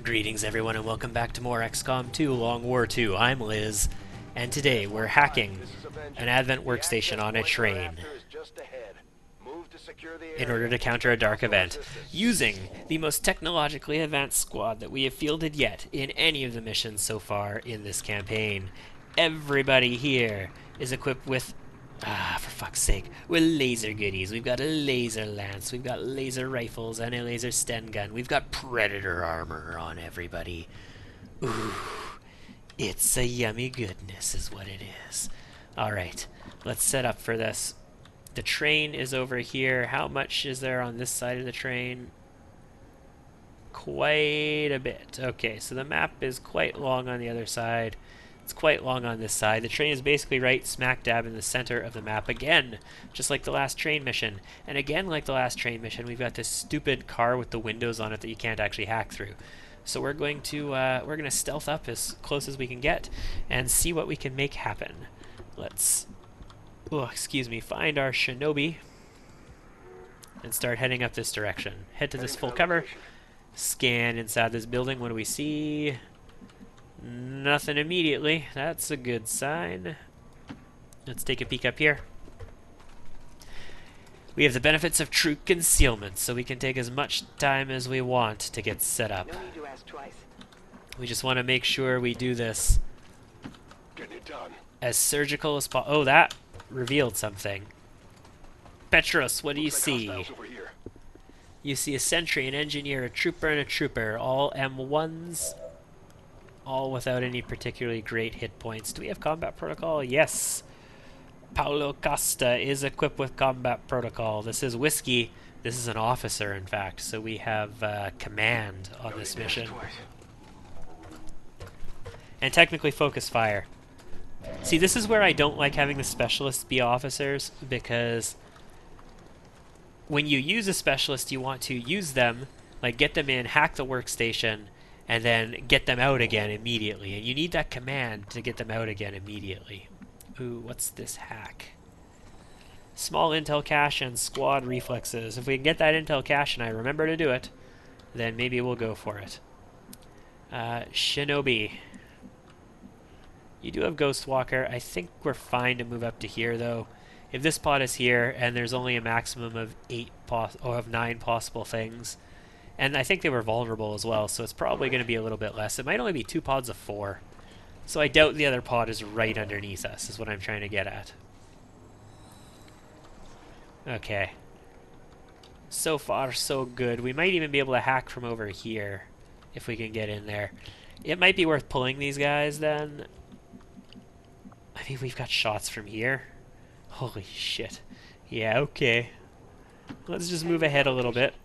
Greetings everyone and welcome back to more XCOM 2 Long War 2. I'm Liz, and today we're hacking an Advent workstation on a train in order to counter a dark event, using the most technologically advanced squad that we have fielded yet in any of the missions so far in this campaign. Everybody here is equipped with for fuck's sake, with laser goodies. We've got a laser lance, we've got laser rifles, and a laser Sten gun. We've got predator armor on everybody. Ooh, it's a yummy goodness is what it is. Alright, let's set up for this. The train is over here. How much is there on this side of the train? Quite a bit. Okay, so the map is quite long on the other side. It's quite long on this side. The train is basically right smack dab in the center of the map again, just like the last train mission. And again, like the last train mission, we've got this stupid car with the windows on it that you can't actually hack through. So we're going to stealth up as close as we can get and see what we can make happen. Let's, find our shinobi and start heading up this direction. Head to this full cover. Scan inside this building. What do we see? Nothing immediately. That's a good sign. Let's take a peek up here. We have the benefits of true concealment, so we can take as much time as we want to get set up. No need to ask twice. We just want to make sure we do this as surgical as possible. Oh, that revealed something. Petros, what do you see? You see a sentry, an engineer, a trooper, and a trooper. All M1s. All without any particularly great hit points. Do we have combat protocol? Yes. Paulo Costa is equipped with combat protocol. This is Whiskey. This is an officer, in fact. So we have command on this mission. And technically focus fire. See, this is where I don't like having the specialists be officers, because when you use a specialist, you want to use them, like get them in, hack the workstation, and then get them out again immediately. And you need that command to get them out again immediately. Ooh, what's this hack? Small intel cache and squad reflexes. If we can get that intel cache and I remember to do it, then maybe we'll go for it. Shinobi. You do have Ghost Walker. I think we're fine to move up to here, though. If this pod is here and there's only a maximum of 9 possible things, and I think they were vulnerable as well, so it's probably going to be a little bit less. It might only be 2 pods of 4. So I doubt the other pod is right underneath us, is what I'm trying to get at. Okay. So far, so good. We might even be able to hack from over here, if we can get in there. It might be worth pulling these guys, then. I mean, we've got shots from here. Holy shit. Yeah, okay. Let's just move ahead a little bit.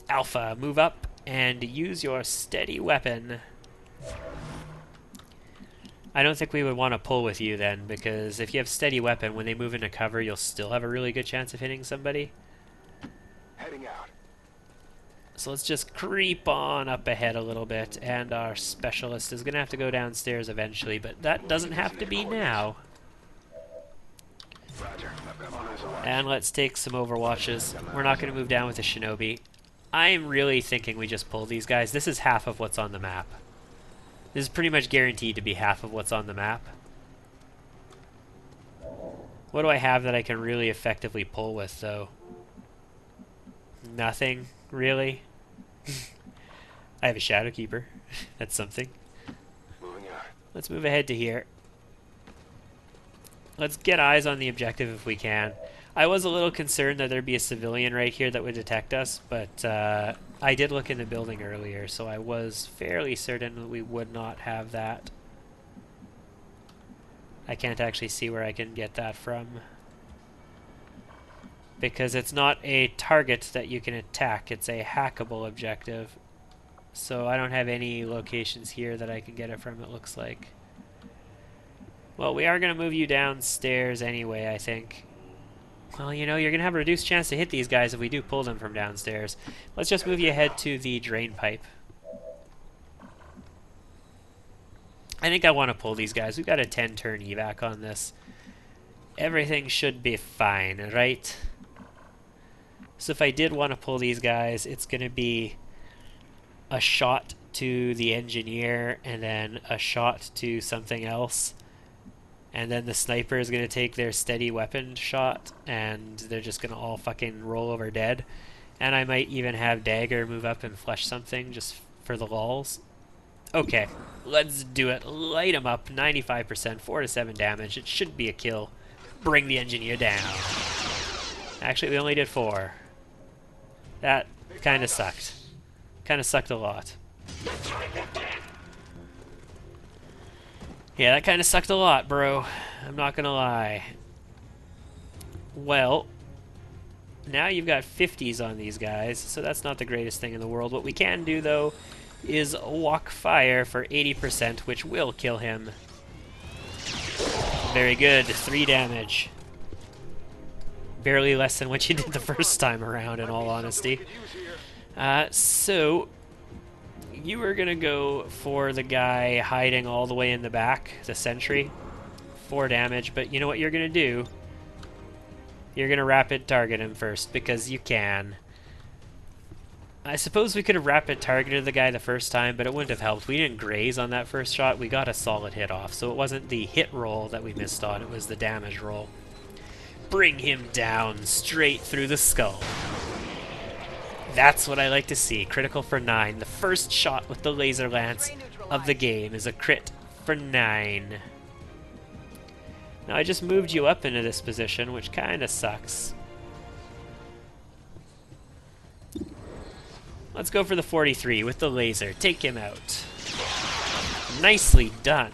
Alpha, move up and use your steady weapon. I don't think we would want to pull with you then, because if you have steady weapon, when they move into cover, you'll still have a really good chance of hitting somebody. Heading out. So let's just creep on up ahead a little bit, and our specialist is going to have to go downstairs eventually, but that doesn't have to be now. And let's take some overwatches. We're not going to move down with the shinobi. I'm really thinking we just pull these guys. This is half of what's on the map. This is pretty much guaranteed to be half of what's on the map. What do I have that I can really effectively pull with, though? Nothing, really. I have a Shadow Keeper. That's something. Let's move ahead to here. Let's get eyes on the objective if we can. I was a little concerned that there'd be a civilian right here that would detect us, but I did look in the building earlier, so I was fairly certain that we would not have that. I can't actually see where I can get that from, because it's not a target that you can attack, it's a hackable objective. So I don't have any locations here that I can get it from, it looks like. Well, we are going to move you downstairs anyway, I think. Well, you know, you're going to have a reduced chance to hit these guys if we do pull them from downstairs. Let's just move you ahead to the drain pipe. I think I want to pull these guys. We've got a 10-turn evac on this. Everything should be fine, right? So if I did want to pull these guys, it's going to be a shot to the engineer and then a shot to something else. And then the sniper is going to take their steady weapon shot and they're just going to all fucking roll over dead. And I might even have Dagger move up and flush something just for the lulz. Okay, let's do it. Light him up, 95%, 4 to 7 damage. It should be a kill. Bring the engineer down. Actually, we only did 4. That kind of sucked. Kind of sucked a lot. Yeah, that kind of sucked a lot, bro. I'm not gonna lie. Well, now you've got 50s on these guys, so that's not the greatest thing in the world. What we can do, though, is walk fire for 80%, which will kill him. Very good. 3 damage. Barely less than what you did the first time around, in all honesty. So, you were going to go for the guy hiding all the way in the back, the sentry. 4 damage, but you know what you're going to do? You're going to rapid target him first, because you can. I suppose we could have rapid targeted the guy the first time, but it wouldn't have helped. We didn't graze on that first shot. We got a solid hit off, so it wasn't the hit roll that we missed on. It was the damage roll. Bring him down straight through the skull. That's what I like to see. Critical for 9. The first shot with the laser lance of the game is a crit for 9. Now I just moved you up into this position, which kind of sucks. Let's go for the 43 with the laser. Take him out. Nicely done.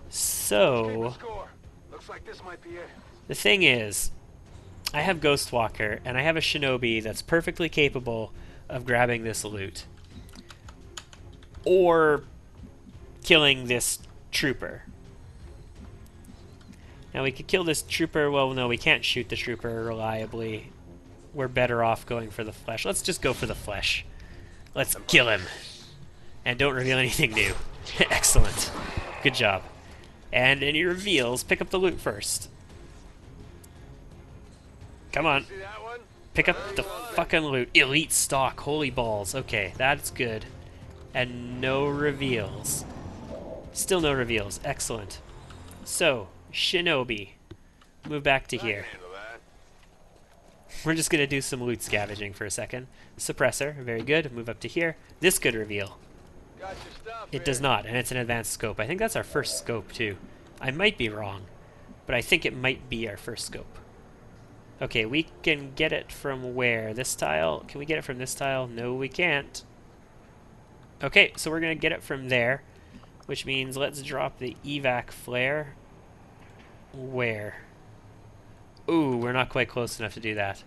So, the thing is, I have Ghostwalker, and I have a Shinobi that's perfectly capable of grabbing this loot. Or killing this trooper. Now we could kill this trooper. Well, no, we can't shoot the trooper reliably. We're better off going for the flesh. Let's just go for the flesh. Let's kill him. And don't reveal anything new. Excellent. Good job. And any reveals, pick up the loot first. Come on. Pick up the fucking loot. Elite stock. Holy balls. Okay, that's good. And no reveals. Still no reveals. Excellent. So, Shinobi. Move back to here. We're just going to do some loot scavenging for a second. Suppressor, very good. Move up to here. This could reveal. It does not, and it's an advanced scope. I think that's our first scope, too. I might be wrong, but I think it might be our first scope. Okay, we can get it from where? This tile? Can we get it from this tile? No, we can't. Okay, so we're going to get it from there, which means let's drop the EVAC flare. Where? Ooh, we're not quite close enough to do that.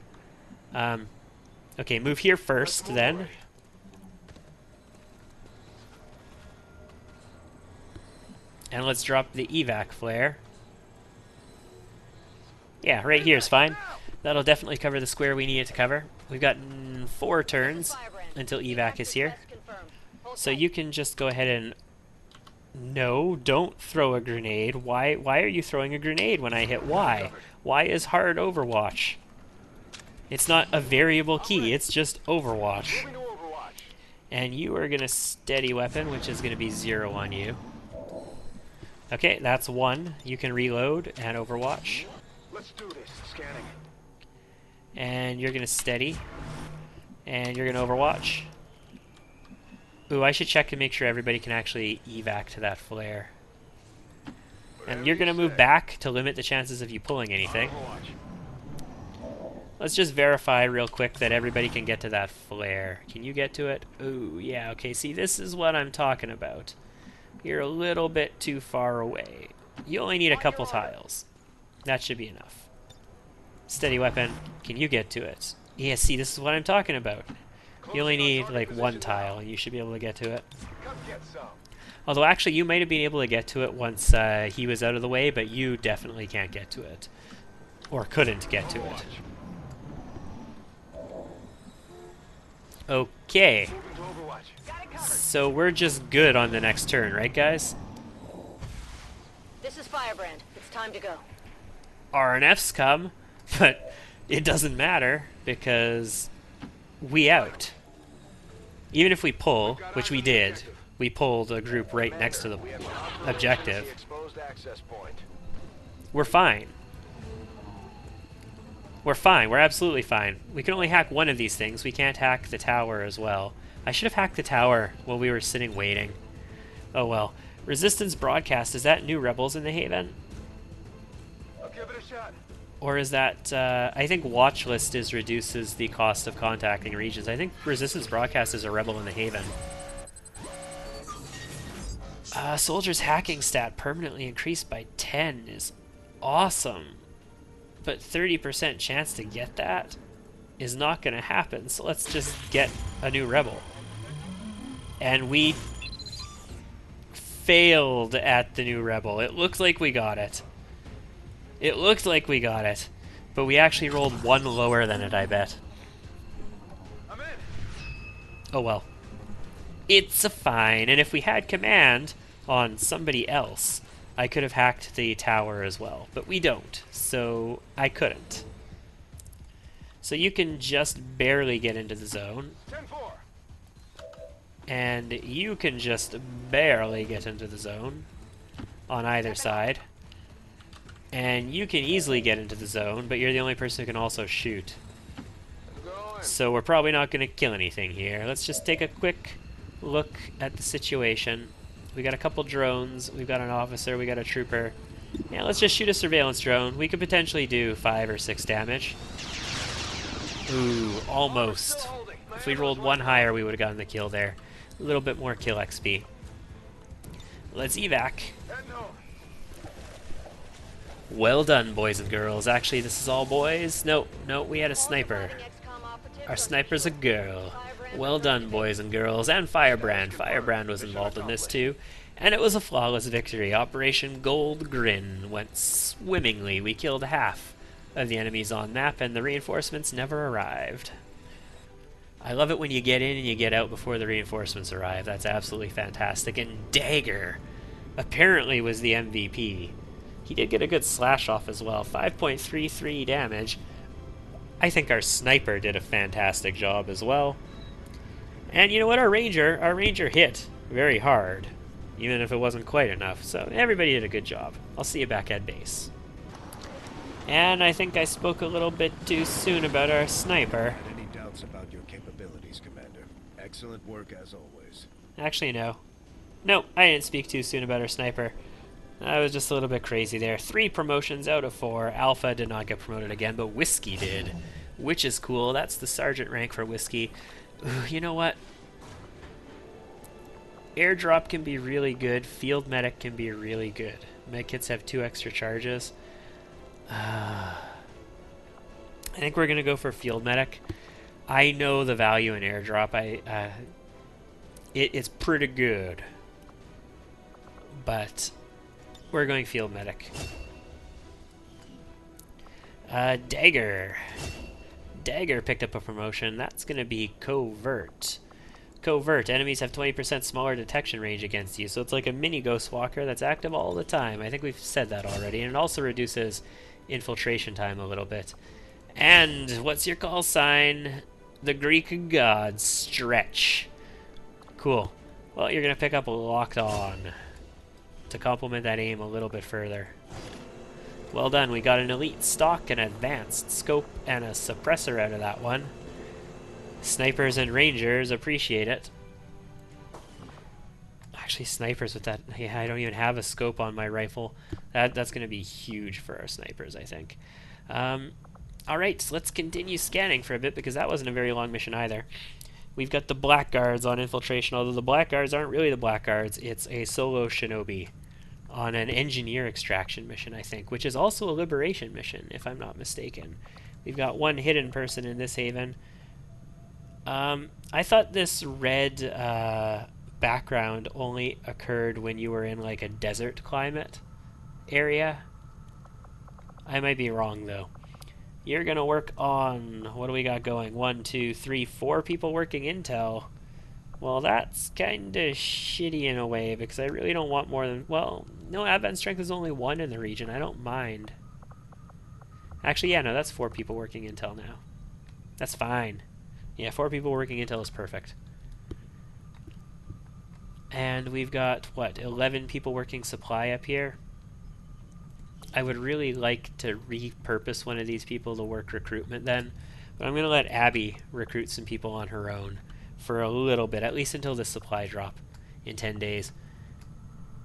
Okay, move here first, then. And let's drop the EVAC flare. Yeah, right here is fine. That'll definitely cover the square we need it to cover. We've got 4 turns until EVAC is here. So you can just go ahead and... No, don't throw a grenade. Why are you throwing a grenade when I hit Y? Y is hard Overwatch. It's not a variable key, it's just Overwatch. And you are going to steady weapon, which is going to be 0 on you. Okay, that's 1. You can reload and Overwatch. Let's do this. Scanning. And you're going to steady. And you're going to Overwatch. Ooh, I should check to make sure everybody can actually evac to that flare. And you're going to move back to limit the chances of you pulling anything. Let's just verify real quick that everybody can get to that flare. Can you get to it? Ooh, yeah, okay, see, this is what I'm talking about. You're a little bit too far away. You only need a couple tiles. That should be enough. Steady weapon, can you get to it? Yeah, see, this is what I'm talking about. You only need, like, 1 tile, and you should be able to get to it. Although, actually, you might have been able to get to it once he was out of the way, but you definitely can't get to it. Or couldn't get to it. Okay. So we're just good on the next turn, right, guys? This is Firebrand. It's time to go. RNFs come, but it doesn't matter, because we out. Even if we pull, which we did, we pulled a group right next to the objective, Exposed access point. we're fine. We're fine. We're absolutely fine. We can only hack one of these things. We can't hack the tower as well. I should have hacked the tower while we were sitting waiting. Oh well. Resistance broadcast, is that new rebels in the Haven? I'll give it a shot. Or is that, I think watch list reduces the cost of contacting regions. I think resistance broadcast is a rebel in the Haven. Soldier's hacking stat permanently increased by 10 is awesome. But 30% chance to get that is not going to happen. So let's just get a new rebel. And we failed at the new rebel. It looks like we got it. It looked like we got it. But we actually rolled one lower than it, I bet. I'm in. Oh well. It's a fine. And if we had command on somebody else, I could have hacked the tower as well. But we don't. So I couldn't. So you can just barely get into the zone. 10-4. And you can just barely get into the zone on either side. And you can easily get into the zone, but you're the only person who can also shoot. Going. So we're probably not going to kill anything here. Let's just take a quick look at the situation. We got a couple drones, we've got an officer, we got a trooper. Yeah, let's just shoot a surveillance drone. We could potentially do 5 or 6 damage. Ooh, almost. If we rolled one higher, we would have gotten the kill there. A little bit more kill XP. Let's evac. Heading home. Well done, boys and girls. Actually, this is all boys. No, we had a sniper. Our sniper's a girl. Well done, boys and girls. And Firebrand. Firebrand was involved in this too. And it was a flawless victory. Operation Gold Grin went swimmingly. We killed half of the enemies on map, and the reinforcements never arrived. I love it when you get in and you get out before the reinforcements arrive. That's absolutely fantastic. And Dagger apparently was the MVP. He did get a good slash off as well. 5.33 damage. I think our sniper did a fantastic job as well. And you know what? Our ranger hit very hard, even if it wasn't quite enough. So everybody did a good job. I'll see you back at base. And I think I spoke a little bit too soon about our sniper. Any doubts about your capabilities, Commander? Excellent work as always. Actually, no. No, I didn't speak too soon about our sniper. I was just a little bit crazy there. 3 promotions out of 4. Alpha did not get promoted again, but Whiskey did, which is cool. That's the sergeant rank for Whiskey. Ooh, you know what? Airdrop can be really good. Field Medic can be really good. Medkits have 2 extra charges. I think we're going to go for Field Medic. I know the value in Airdrop. It's pretty good. But we're going Field Medic. Dagger. Dagger picked up a promotion. That's going to be Covert. Covert. Enemies have 20% smaller detection range against you. So it's like a mini Ghost Walker that's active all the time. I think we've said that already. And it also reduces infiltration time a little bit. And what's your call sign? The Greek god, Stretch. Cool. Well, you're going to pick up Locked On to complement that aim a little bit further. Well done. We got an elite stock, an advanced scope, and a suppressor out of that one. Snipers and rangers appreciate it. Actually, snipers with that... Yeah, I don't even have a scope on my rifle. That's going to be huge for our snipers, I think. Alright, so let's continue scanning for a bit, because that wasn't a very long mission either. We've got the Blackguards on infiltration, although the Blackguards aren't really the Blackguards. It's a solo shinobi on an engineer extraction mission, I think, which is also a liberation mission, if I'm not mistaken. We've got one hidden person in this haven. I thought this red background only occurred when you were in like a desert climate area. I might be wrong though. You're gonna work on, what do we got going? 1, 2, 3, 4 people working intel. Well, that's kinda shitty in a way, because I really don't want more than, well, no, advanced strength is only 1 in the region. I don't mind. Actually, yeah, no, that's 4 people working intel now. That's fine. Yeah, 4 people working intel is perfect. And we've got, what, 11 people working supply up here. I would really like to repurpose one of these people to work recruitment then. But I'm going to let Abby recruit some people on her own for a little bit, at least until the supply drop in 10 days.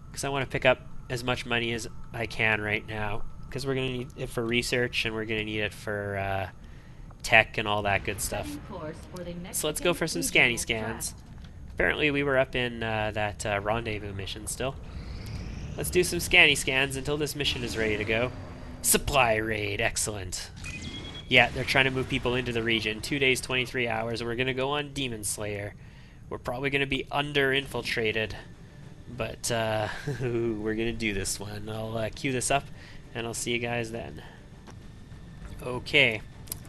Because I want to pick up as much money as I can right now. Because we're going to need it for research, and we're going to need it for tech and all that good stuff. So let's go for some scanny scans. Apparently we were up in that rendezvous mission still. Let's do some scanny scans until this mission is ready to go. Supply raid, excellent. Yeah, they're trying to move people into the region. 2 days, 23 hours. We're going to go on Demon Slayer. We're probably going to be under-infiltrated. But we're going to do this one. I'll queue this up, and I'll see you guys then. Okay.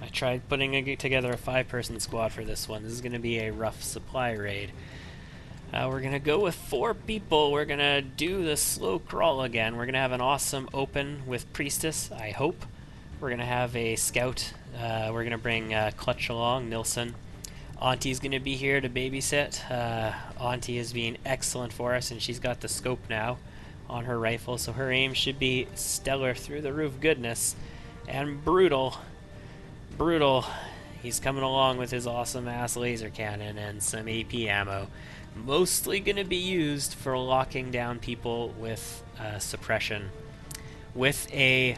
I tried putting together a 5-person squad for this one. This is going to be a rough supply raid. We're going to go with 4 people. We're going to do the slow crawl again. We're going to have an awesome open with Priestess, I hope. We're going to have a scout. We're going to bring Clutch along, Nilsson. Auntie's going to be here to babysit. Auntie is being excellent for us, and she's got the scope now on her rifle, so her aim should be stellar through the roof goodness. And brutal. Brutal. He's coming along with his awesome-ass laser cannon and some AP ammo. Mostly going to be used for locking down people with suppression. With a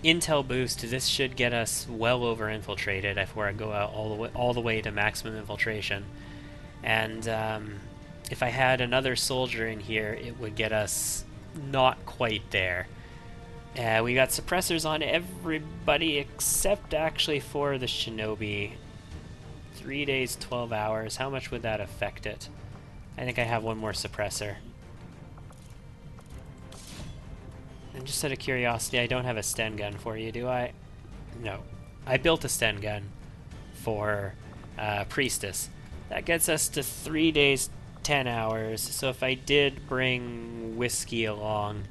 intel boost, this should get us well over infiltrated if we're go out all the way to maximum infiltration. And if I had another soldier in here, it would get us not quite there. We got suppressors on everybody except actually for the Shinobi. 3 days, 12 hours. How much would that affect it? I think I have one more suppressor. And just out of curiosity, I don't have a Sten gun for you, do I? No. I built a Sten gun for Priestess. That gets us to 3 days, 10 hours. So if I did bring Whiskey along,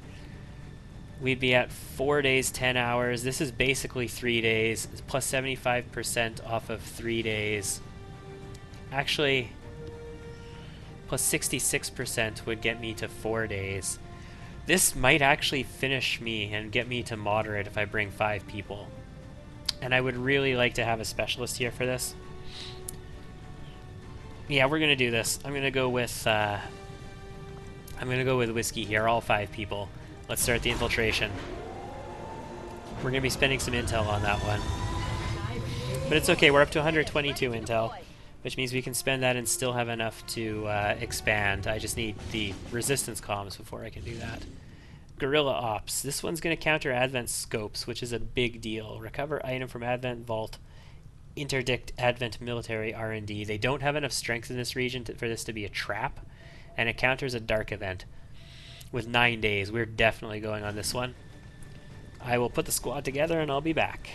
we'd be at 4 days, 10 hours. This is basically 3 days, plus 75% off of 3 days. Actually, plus 66% would get me to 4 days. This might actually finish me and get me to moderate if I bring 5 people. And I would really like to have a specialist here for this. Yeah, we're gonna do this. I'm gonna go with Whiskey here, all 5 people. Let's start the infiltration. We're going to be spending some intel on that one. But it's okay, we're up to 122 intel, which means we can spend that and still have enough to expand. I just need the resistance comms before I can do that. Guerrilla Ops. This one's going to counter Advent scopes, which is a big deal. Recover item from Advent Vault. Interdict Advent military R&D. They don't have enough strength in this region for this to be a trap, and it counters a dark event. With 9 days, we're definitely going on this one. I will put the squad together and I'll be back.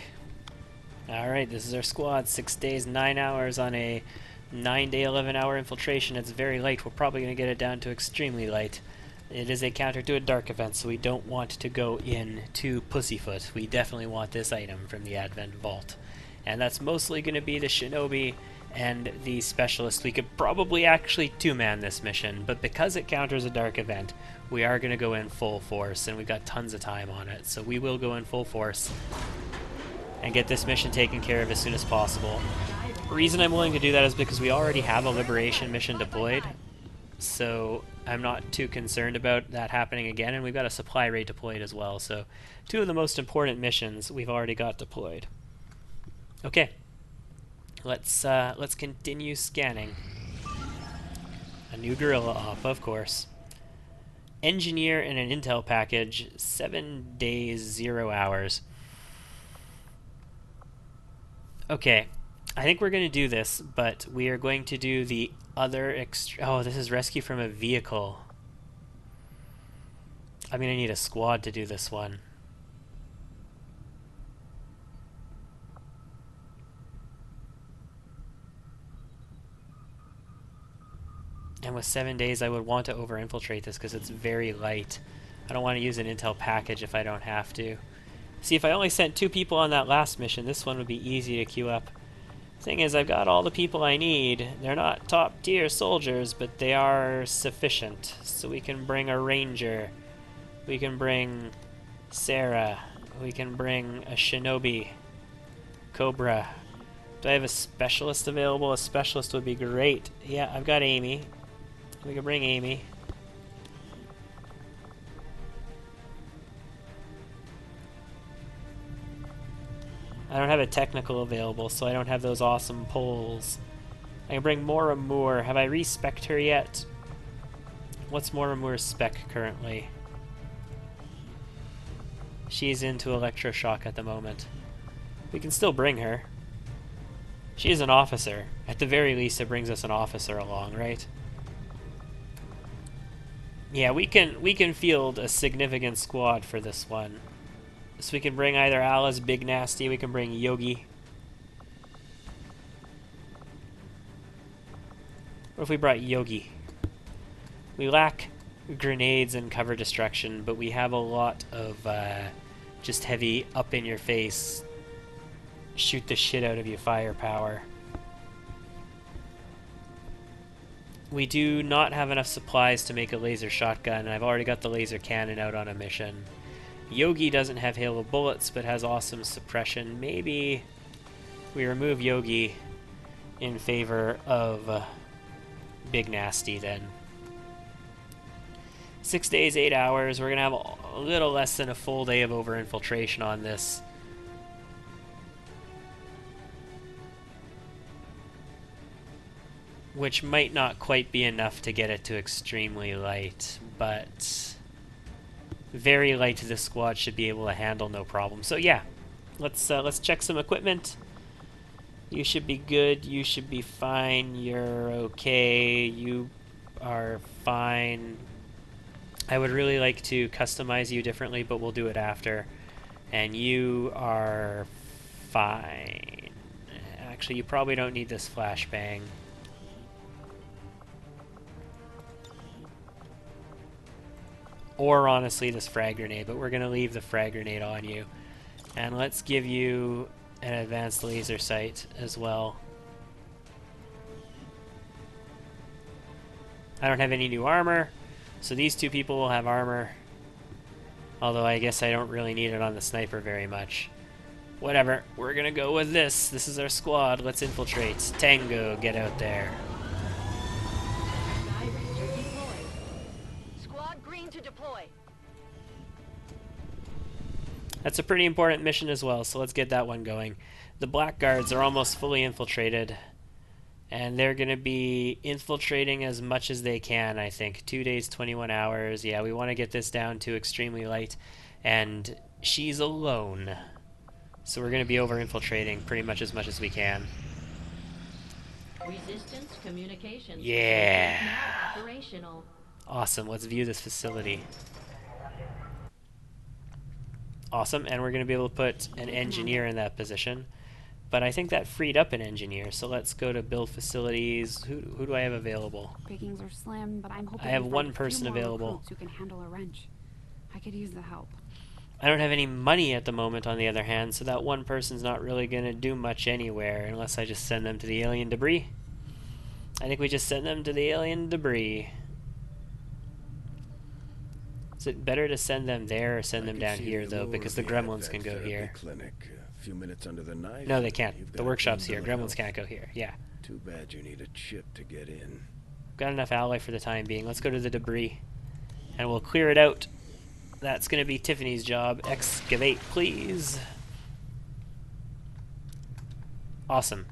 Alright, this is our squad. 6 days, 9 hours on a 9-day, 11-hour infiltration. It's very light. We're probably going to get it down to extremely light. It is a counter to a dark event, so we don't want to go in too pussyfoot. We definitely want this item from the Advent Vault. And that's mostly going to be the Shinobi and the Specialist. We could probably actually 2-man this mission, but because it counters a dark event, we are going to go in full force, and we've got tons of time on it, so we will go in full force and get this mission taken care of as soon as possible. The reason I'm willing to do that is because we already have a Liberation mission deployed, so I'm not too concerned about that happening again, and we've got a supply raid deployed as well, so 2 of the most important missions we've already got deployed. Okay, let's continue scanning. A new guerrilla op, of course. Engineer and an intel package, 7 days, 0 hours. Okay, I think we're going to do this, but we are going to do the other oh, this is rescue from a vehicle. I'm going to need a squad to do this one. And with 7 days, I would want to over-infiltrate this because it's very light. I don't want to use an intel package if I don't have to. See, if I only sent 2 people on that last mission, this one would be easy to queue up. Thing is, I've got all the people I need. They're not top tier soldiers, but they are sufficient. So we can bring a ranger. We can bring Sarah. We can bring a shinobi. Cobra. Do I have a specialist available? A specialist would be great. Yeah, I've got Amy. We can bring Amy. I don't have a technical available, so I don't have those awesome poles. I can bring Mora Moore. Have I re-spec'd her yet? What's Mora Moore's spec currently? She's into electroshock at the moment. We can still bring her. She is an officer. At the very least, it brings us an officer along, right? Yeah, we can field a significant squad for this one. So we can bring either Alice, Big Nasty, we can bring Yogi. What if we brought Yogi? We lack grenades and cover destruction, but we have a lot of just heavy up-in-your-face, shoot the shit out of you firepower. We do not have enough supplies to make a laser shotgun, and I've already got the laser cannon out on a mission. Yogi doesn't have hail of bullets, but has awesome suppression. Maybe we remove Yogi in favor of Big Nasty then. 6 days, 8 hours. We're going to have a little less than a full day of over-infiltration on this. Which might not quite be enough to get it to extremely light, but very light to the squad should be able to handle no problem. So yeah, let's check some equipment. You should be good. You should be fine. You're okay. You are fine. I would really like to customize you differently, but we'll do it after. And you are fine. Actually, you probably don't need this flashbang. Or honestly this frag grenade, but we're going to leave the frag grenade on you. And let's give you an advanced laser sight as well. I don't have any new armor, so these two people will have armor. Although I guess I don't really need it on the sniper very much. Whatever, we're going to go with this. This is our squad. Let's infiltrate. Tango, get out there. To deploy. That's a pretty important mission as well, so let's get that one going. The Blackguards are almost fully infiltrated, and they're going to be infiltrating as much as they can, I think. 2 days, 21 hours. Yeah, we want to get this down to extremely light, and she's alone. So we're going to be over-infiltrating pretty much as we can. Resistance communications. Yeah. Now operational. Awesome, let's view this facility. Awesome, and we're going to be able to put an engineer in that position. But I think that freed up an engineer, so let's go to build facilities. Who do I have available? Pickings are slim, but I'm hoping I have to find one a few person more available. recruits who can handle a wrench. I could use the help. I don't have any money at the moment, on the other hand, so that one person's not really going to do much anywhere unless I just send them to the alien debris. I think we just send them to the alien debris. Is it better to send them there or send them down here, though, because the gremlins can go here? Clinic. A few minutes under the knife. No, they can't. You've The got workshop's here. invalid Gremlins can't go here. Yeah. Too bad you need a chip to get in. Got enough alloy for the time being. Let's go to the debris. And we'll clear it out. That's going to be Tiffany's job. Excavate, please. Awesome.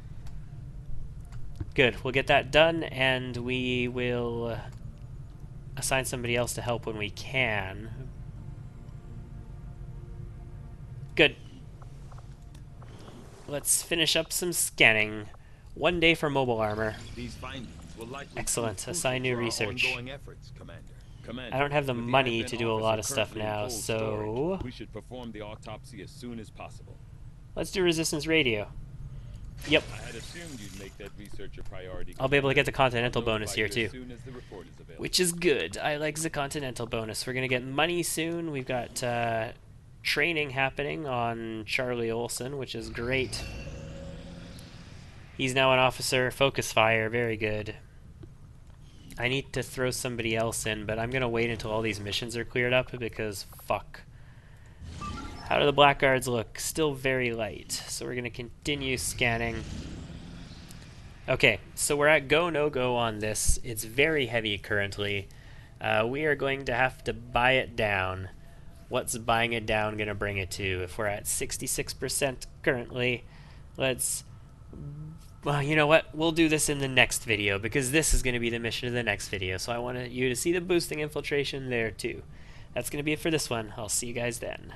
Good. We'll get that done, and we will assign somebody else to help when we can. Good. Let's finish up some scanning. 1 day for mobile armor. These findings will likely Excellent. prove Assign new crucial for our research. ongoing efforts, Commander. I don't have the with money advent to do a officer lot of stuff currently in now, cold so storage, we should perform the autopsy as soon as possible. let's do resistance radio. Yep. I had assumed you'd make that research a priority. I'll be able to get the Commander. Continental I'll bonus notify here, you too. as soon as the report is available. Which is good. I like the Continental bonus. We're going to get money soon. We've got training happening on Charlie Olson, which is great. He's now an officer. Focus fire. Very good. I need to throw somebody else in, but I'm going to wait until all these missions are cleared up because fuck. How do the blackguards look? Still very light. So we're going to continue scanning. Okay, so we're at go, no go on this. It's very heavy currently. We are going to have to buy it down. What's buying it down going to bring it to? If we're at 66% currently, let's... Well, you know what? We'll do this in the next video because this is going to be the mission of the next video. So I want you to see the boosting infiltration there too. That's going to be it for this one. I'll see you guys then.